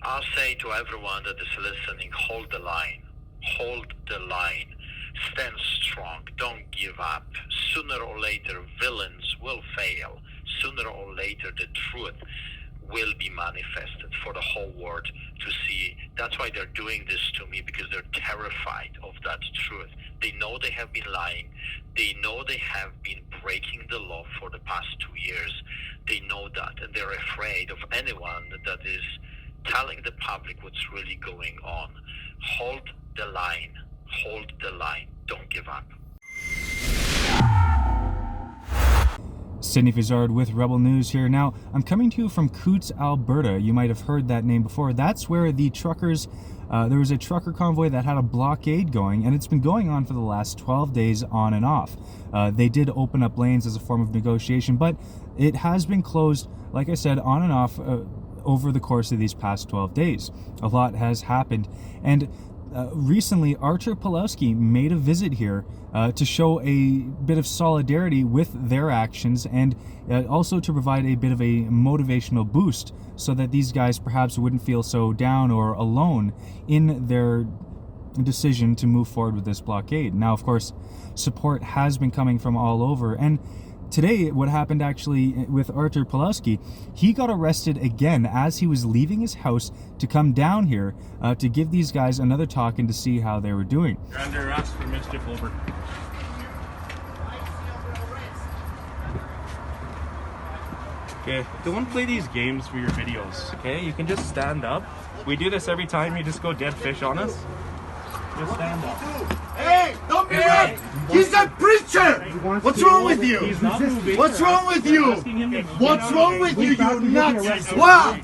I'll say to everyone that is listening, hold the line. Hold the line. Stand strong. Don't give up. Sooner or later, villains will fail. Sooner or later, the truth will be manifested for the whole world to see. That's why they're doing this to me, because they're terrified of that truth. They know they have been lying. They know they have been breaking the law for the past 2 years. They know that, and they're afraid of anyone that is telling the public what's really going on. Hold the line. Hold the line. Don't give up. Sydney Fizzard with Rebel News here. Now, I'm coming to you from Coutts, Alberta. You might have heard that name before. That's where the truckers, there was a trucker convoy that had a blockade going, and it's been going on for the last 12 days on and off. They did open up lanes as a form of negotiation, but it has been closed, like I said, on and off over the course of these past 12 days. A lot has happened, and recently Art Pawlowski made a visit here to show a bit of solidarity with their actions, and also to provide a bit of a motivational boost so that these guys perhaps wouldn't feel so down or alone in their decision to move forward with this blockade. Now, of course, support has been coming from all over, and today, what happened actually with Artur Pawlowski, he got arrested again as he was leaving his house to come down here to give these guys another talk and to see how they were doing. You're under arrest for mischief, over. Okay, don't play these games for your videos, okay? You can just stand up. We do this every time you just go dead fish on us. Just stand up. Hey, don't be red! He's a preacher! What's wrong with you? He's not moving. What's wrong with you? What's wrong with you, you nuts? What?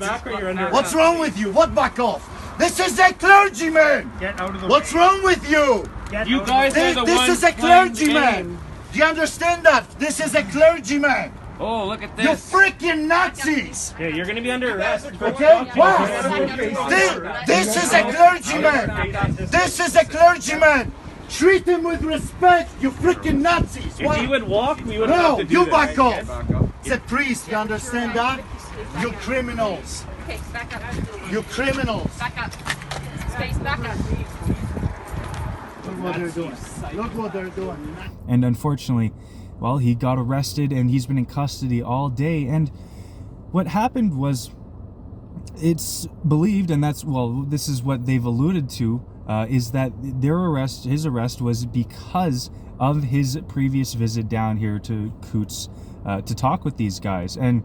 What's wrong with you? What back off? This is a clergyman! Get out of the What's wrong with you? You guys are the This ones is a playing clergyman! games. Do you understand that? This is a clergyman! Oh, look at You this. freaking Nazis! Yeah, you're gonna be under arrest. Okay? What? This is a cleargyman! This is a cleargyman! Treat him with respect, you freaking Nazis! If he would walk, we would No, have to do you this. back off! It's a priest, you understand that? You criminals! Okay, back up. You criminals! Back up. Space, back up. Look what they're doing. Look what they're doing. And unfortunately, well, he got arrested and he's been in custody all day. And what happened was, it's believed, and that's, well, this is what they've alluded to, is that his arrest was because of his previous visit down here to Coutts to talk with these guys. And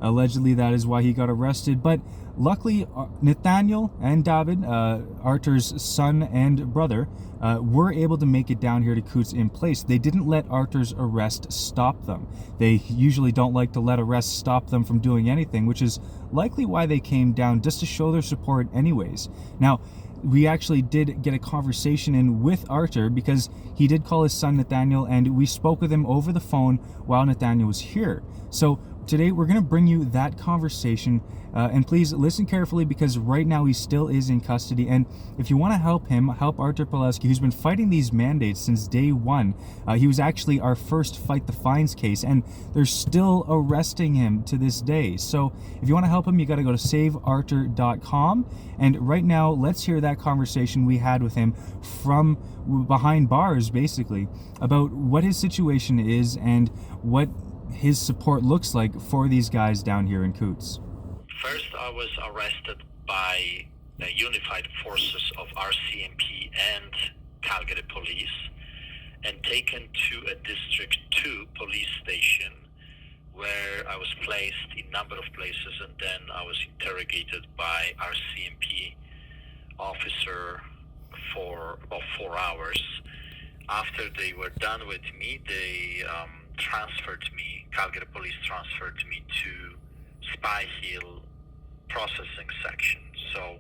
allegedly that is why he got arrested. But luckily, Nathaniel and David, Artur's son and brother, were able to make it down here to Coutts in place. They didn't let Artur's arrest stop them. They usually don't like to let arrests stop them from doing anything, which is likely why they came down, just to show their support anyways. Now, we actually did get a conversation in with Artur, because he did call his son Nathaniel, and we spoke with him over the phone while Nathaniel was here. So today we're going to bring you that conversation, and please listen carefully, because right now he still is in custody. And if you want to help him, help Artur Pawlowski, who's been fighting these mandates since day one. He was actually our first Fight the Fines case, and they're still arresting him to this day. So if you want to help him, you got to go to saveartur.com. And right now, let's hear that conversation we had with him from behind bars, basically, about what his situation is and what his support looks like for these guys down here in Coutts. First, I was arrested by the unified forces of RCMP and Calgary Police and taken to a District 2 police station, where I was placed in a number of places, and then I was interrogated by RCMP officer for about 4 hours. After they were done with me, they Calgary Police transferred me to Spy Hill processing section. So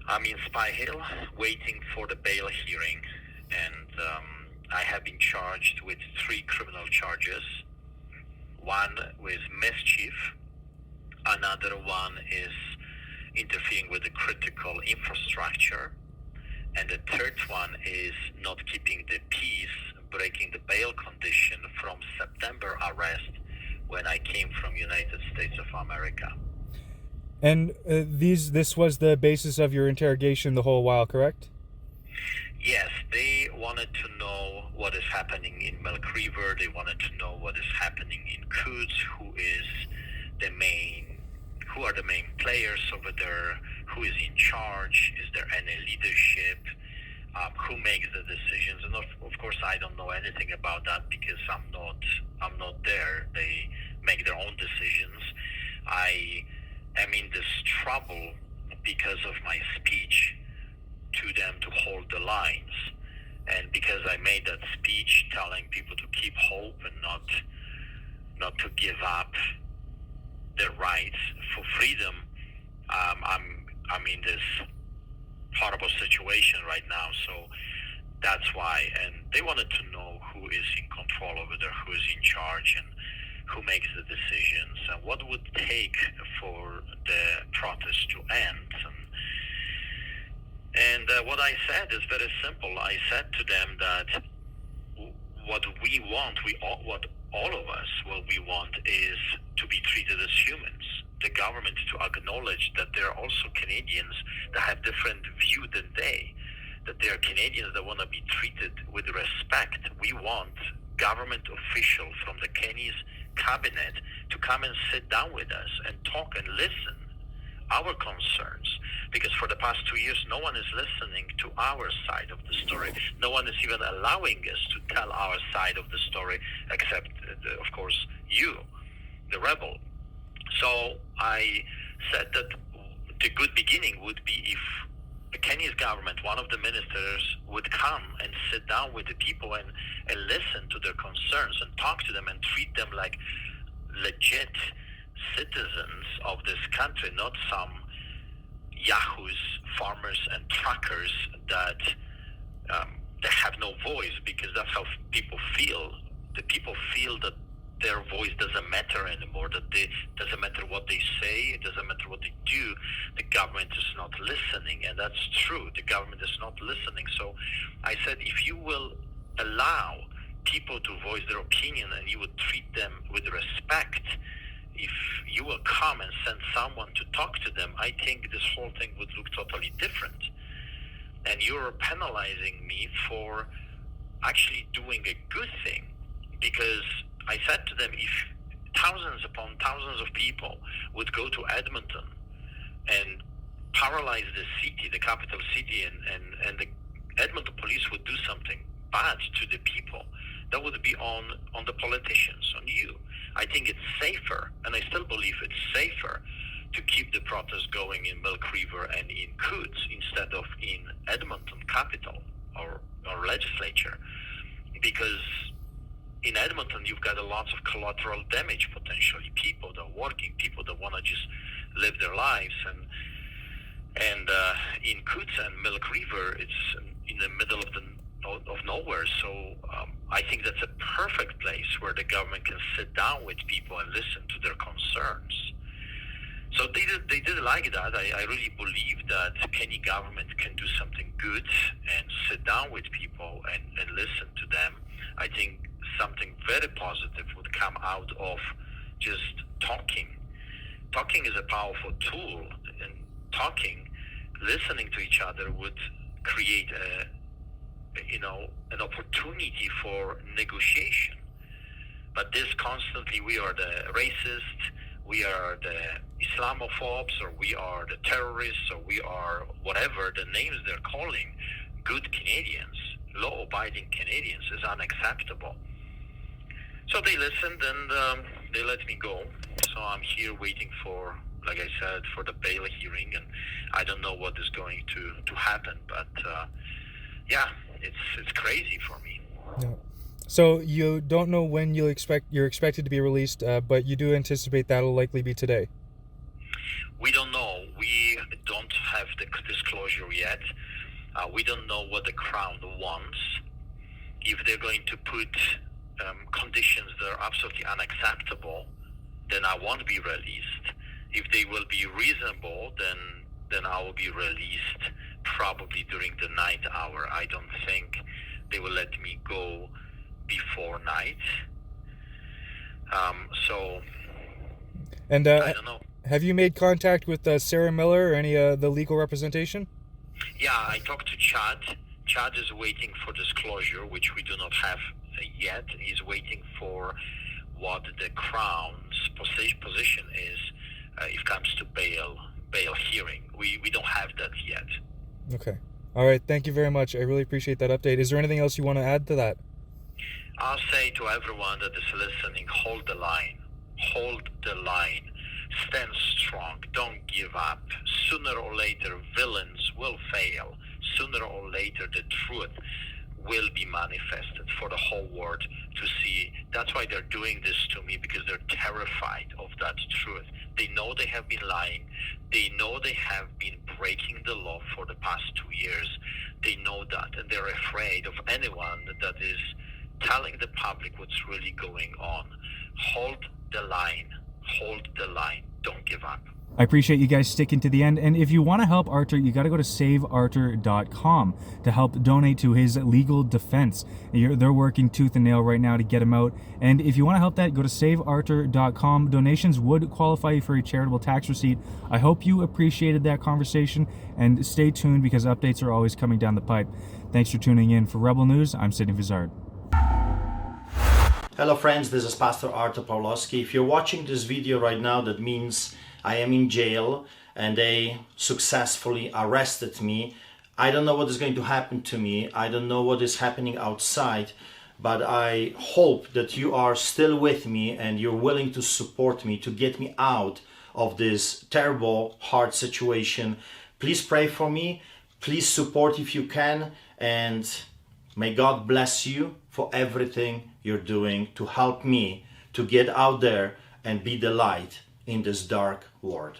I'm in Spy Hill waiting for the bail hearing, and I have been charged with 3 criminal charges. One with mischief, another one is interfering with the critical infrastructure, and the third one is not keeping the peace, breaking the bail condition from September arrest when I came from United States of America. And this was the basis of your interrogation the whole while, correct? Yes, they wanted to know what is happening in Milk River. They wanted to know what is happening in Coutts, who are the main players over there, who is in charge, is there any leadership, who makes the decisions. And of course I don't know anything about that because I'm not there. They make their own decisions. I am in this trouble because of my speech to them to hold the lines, and because I made that speech telling people to keep hope and not to give up their rights for freedom, I'm in this horrible situation right now. So that's why. And they wanted to know who is in control over there, who is in charge, and who makes the decisions, and what would take for the protest to end. And what I said is very simple. I said to them that what we want, what all of us, what we want is to be treated as humans. The government to acknowledge that there are also Canadians that have different view than they, that there are Canadians that want to be treated with respect. We want government official from the Kenny's cabinet to come and sit down with us and talk and listen our concerns, because for the past 2 years no one is listening to our side of the story. No one is even allowing us to tell our side of the story, except of course you, the rebel. So I said that the good beginning would be if the Kenya's government, one of the ministers, would come and sit down with the people and listen to their concerns and talk to them and treat them like legit citizens of this country, not some yahoos, farmers and truckers that they have no voice, because that's how people feel. The people feel that their voice doesn't matter anymore, that it doesn't matter what they say, it doesn't matter what they do, the government is not listening. And that's true, the government is not listening. So I said, if you will allow people to voice their opinion and you would treat them with respect, if you will come and send someone to talk to them, I think this whole thing would look totally different. And you're penalizing me for actually doing a good thing, because I said to them, if thousands upon thousands of people would go to Edmonton and paralyze the city, the capital city, and the Edmonton police would do something bad to the people, that would be on the politicians, on you. I think it's safer, and I still believe it's safer to keep the protest going in Milk River and in Coutts instead of in Edmonton capital or legislature, because in Edmonton you've got a lot of collateral damage potentially, people that are working, people that want to just live their lives, and in Coutts and Milk River it's in the middle of nowhere. So I think that's a perfect place where the government can sit down with people and listen to their concerns. So they did like that. I really believe that any government can do something good and sit down with people and listen to them. I think something very positive would come out of just talking. Talking is a powerful tool, and listening to each other would create an opportunity for negotiation. But this constantly, we are the racist, we are the Islamophobes, or we are the terrorists, or we are whatever the names they're calling good Canadians, law-abiding Canadians, is unacceptable. So they listened and they let me go. So I'm here waiting for, like I said, for the bail hearing, and I don't know what is going to happen, but yeah, it's crazy for me. Yeah. So you don't know when you're expected to be released, but you do anticipate that'll likely be today. We don't know. We don't have the disclosure yet. We don't know what the Crown wants. If they're going to put conditions that are absolutely unacceptable, then I won't be released. If they will be reasonable, then I will be released probably during the night hour. I don't think they will let me go before night. So And I don't know. Have you made contact with Sarah Miller or any the legal representation? Yeah, I talked to Chad. Chad is waiting for disclosure, which we do not have yet. He's waiting for what the Crown's position is if it comes to bail hearing. We don't have that yet. Okay. All right. Thank you very much. I really appreciate that update. Is there anything else you want to add to that? I'll say to everyone that is listening, hold the line. Hold the line. Stand strong. Don't give up. Sooner or later, villains will fail. Sooner or later, the truth will be manifested for the whole world to see. That's why they're doing this to me, because they're terrified of that truth. They know they have been lying. They know they have been breaking the law for the past 2 years. They know that, and they're afraid of anyone that is telling the public what's really going on. Hold the line. Hold the line. Don't give up. I appreciate you guys sticking to the end. And if you want to help Artur, you got to go to saveartur.com to help donate to his legal defense. They're working tooth and nail right now to get him out. And if you want to help that, go to saveartur.com. Donations would qualify you for a charitable tax receipt. I hope you appreciated that conversation, and stay tuned because updates are always coming down the pipe. Thanks for tuning in. For Rebel News, I'm Sidney Fizzard. Hello friends, this is Pastor Art Pawlowski. If you're watching this video right now, that means I am in jail and they successfully arrested me. I don't know what is going to happen to me. I don't know what is happening outside, but I hope that you are still with me and you're willing to support me to get me out of this terrible, hard situation. Please pray for me. Please support if you can, and may God bless you for everything you're doing to help me to get out there and be the light in this dark world.